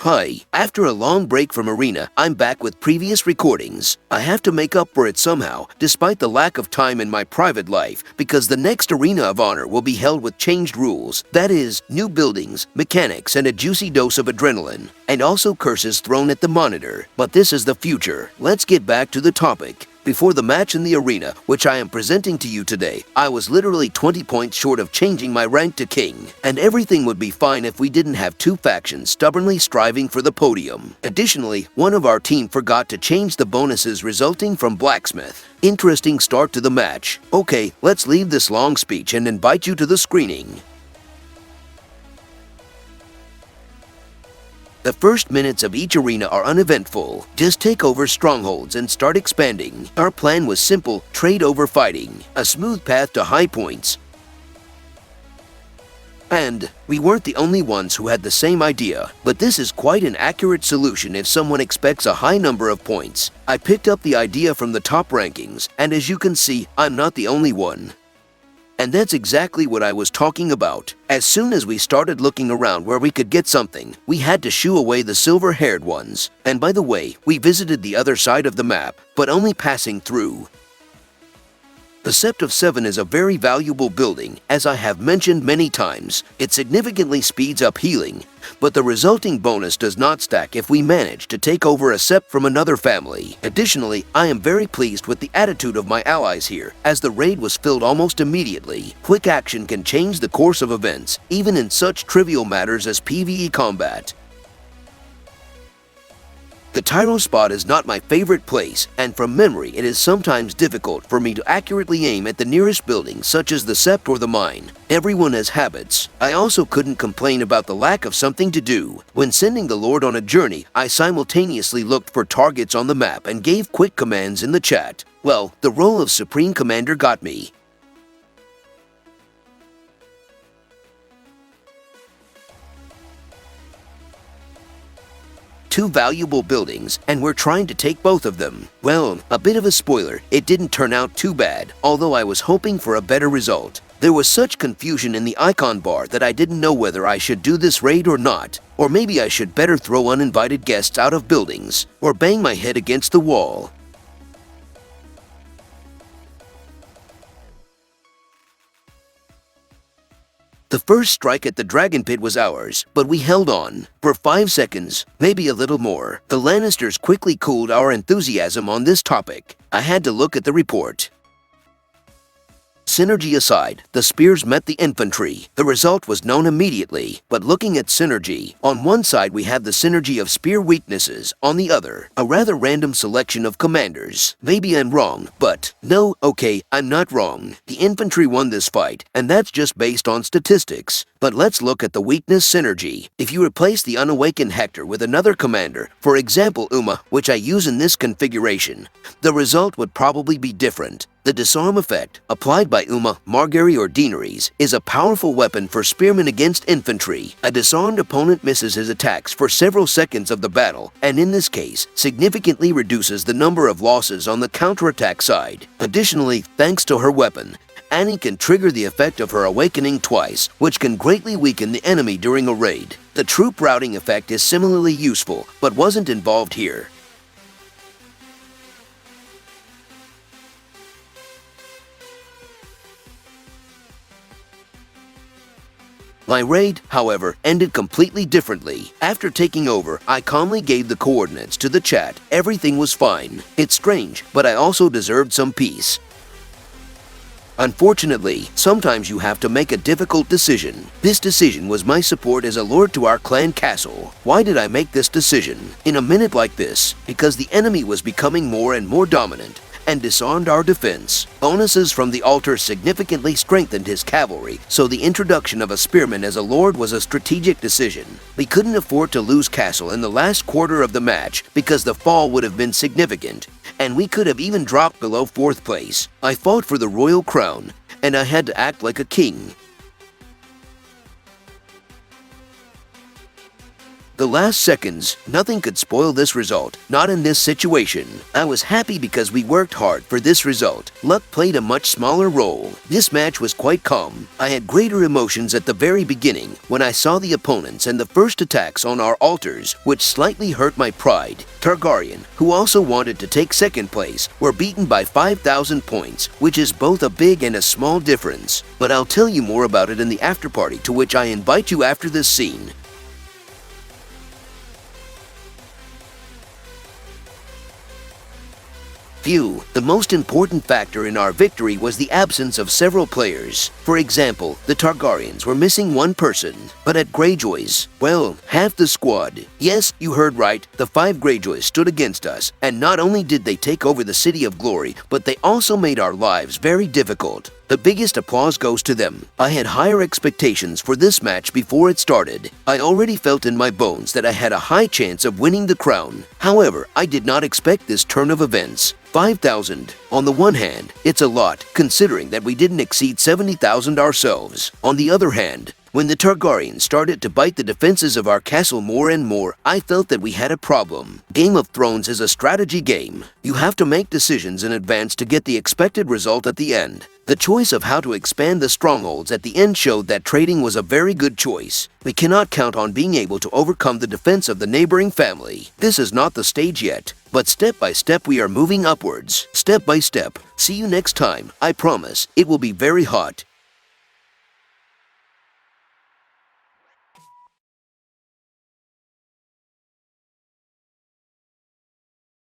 Hi, after a long break from Arena, I'm back with previous recordings. I have to make up for it somehow, despite the lack of time in my private life, because the next Arena of Honor will be held with changed rules. That is, new buildings, mechanics, and a juicy dose of adrenaline. And also curses thrown at the monitor. But this is the future. Let's get back to the topic. Before the match in the arena, which I am presenting to you today, I was literally 20 points short of changing my rank to king, and everything would be fine if we didn't have two factions stubbornly striving for the podium. Additionally, one of our team forgot to change the bonuses resulting from Blacksmith. Interesting start to the match. Okay, let's leave this long speech and invite you to the screening. The first minutes of each arena are uneventful. Just take over strongholds and start expanding. Our plan was simple: trade over fighting, a smooth path to high points. And we weren't the only ones who had the same idea, but this is quite an accurate solution if someone expects a high number of points. I picked up the idea from the top rankings, and as you can see, I'm not the only one. And that's exactly what I was talking about. As soon as we started looking around where we could get something, we had to shoo away the silver-haired ones. And by the way, we visited the other side of the map, but only passing through. The Sept of 7 is a very valuable building, as I have mentioned many times. It significantly speeds up healing, but the resulting bonus does not stack if we manage to take over a Sept from another family. Additionally, I am very pleased with the attitude of my allies here, as the raid was filled almost immediately. Quick action can change the course of events, even in such trivial matters as PvE combat. The Tyrell spot is not my favorite place, and from memory it is sometimes difficult for me to accurately aim at the nearest building such as the Sept or the mine. Everyone has habits. I also couldn't complain about the lack of something to do. When sending the Lord on a journey, I simultaneously looked for targets on the map and gave quick commands in the chat. Well, the role of Supreme Commander got me. Two valuable buildings, and we're trying to take both of them. Well, a bit of a spoiler, it didn't turn out too bad, although I was hoping for a better result. There was such confusion in the icon bar that I didn't know whether I should do this raid or not, or maybe I should better throw uninvited guests out of buildings, or bang my head against the wall. The first strike at the Dragon Pit was ours, but we held on. For 5 seconds, maybe a little more, the Lannisters quickly cooled our enthusiasm on this topic. I had to look at the report. Synergy aside, the spears met the infantry. The result was known immediately, but looking at synergy, on one side we have the synergy of spear weaknesses, on the other, a rather random selection of commanders. Maybe I'm wrong, but no, okay, I'm not wrong. The infantry won this fight, and that's just based on statistics. But let's look at the weakness synergy. If you replace the unawakened Hector with another commander, for example Uma, which I use in this configuration, the result would probably be different. The disarm effect, applied by Uma, Margery, or Deaneries, is a powerful weapon for spearmen against infantry. A disarmed opponent misses his attacks for several seconds of the battle, and in this case, significantly reduces the number of losses on the counterattack side. Additionally, thanks to her weapon, Annie can trigger the effect of her awakening twice, which can greatly weaken the enemy during a raid. The troop routing effect is similarly useful, but wasn't involved here. My raid, however, ended completely differently. After taking over, I calmly gave the coordinates to the chat. Everything was fine. It's strange, but I also deserved some peace. Unfortunately, sometimes you have to make a difficult decision. This decision was my support as a lord to our clan castle. Why did I make this decision? In a minute like this, because the enemy was becoming more and more dominant, and disarmed our defense. Bonuses from the altar significantly strengthened his cavalry, so the introduction of a spearman as a lord was a strategic decision. We couldn't afford to lose castle in the last quarter of the match because the fall would have been significant, and we could have even dropped below 4th place. I fought for the royal crown, and I had to act like a king. The last seconds, nothing could spoil this result, not in this situation. I was happy because we worked hard for this result. Luck played a much smaller role. This match was quite calm. I had greater emotions at the very beginning when I saw the opponents and the first attacks on our altars, which slightly hurt my pride. Targaryen, who also wanted to take second place, were beaten by 5,000 points, which is both a big and a small difference. But I'll tell you more about it in the after party, to which I invite you after this scene. Phew, the most important factor in our victory was the absence of several players. For example, the Targaryens were missing one person, but at Greyjoy's, well, half the squad. Yes, you heard right, the 5 Greyjoys stood against us, and not only did they take over the City of Glory, but they also made our lives very difficult. The biggest applause goes to them. I had higher expectations for this match before it started. I already felt in my bones that I had a high chance of winning the crown. However, I did not expect this turn of events. 5,000. On the one hand, it's a lot, considering that we didn't exceed 70,000 ourselves. On the other hand, when the Targaryens started to bite the defenses of our castle more and more, I felt that we had a problem. Game of Thrones is a strategy game. You have to make decisions in advance to get the expected result at the end. The choice of how to expand the strongholds at the end showed that trading was a very good choice. We cannot count on being able to overcome the defense of the neighboring family. This is not the stage yet, but step by step we are moving upwards. Step by step. See you next time. I promise, it will be very hot.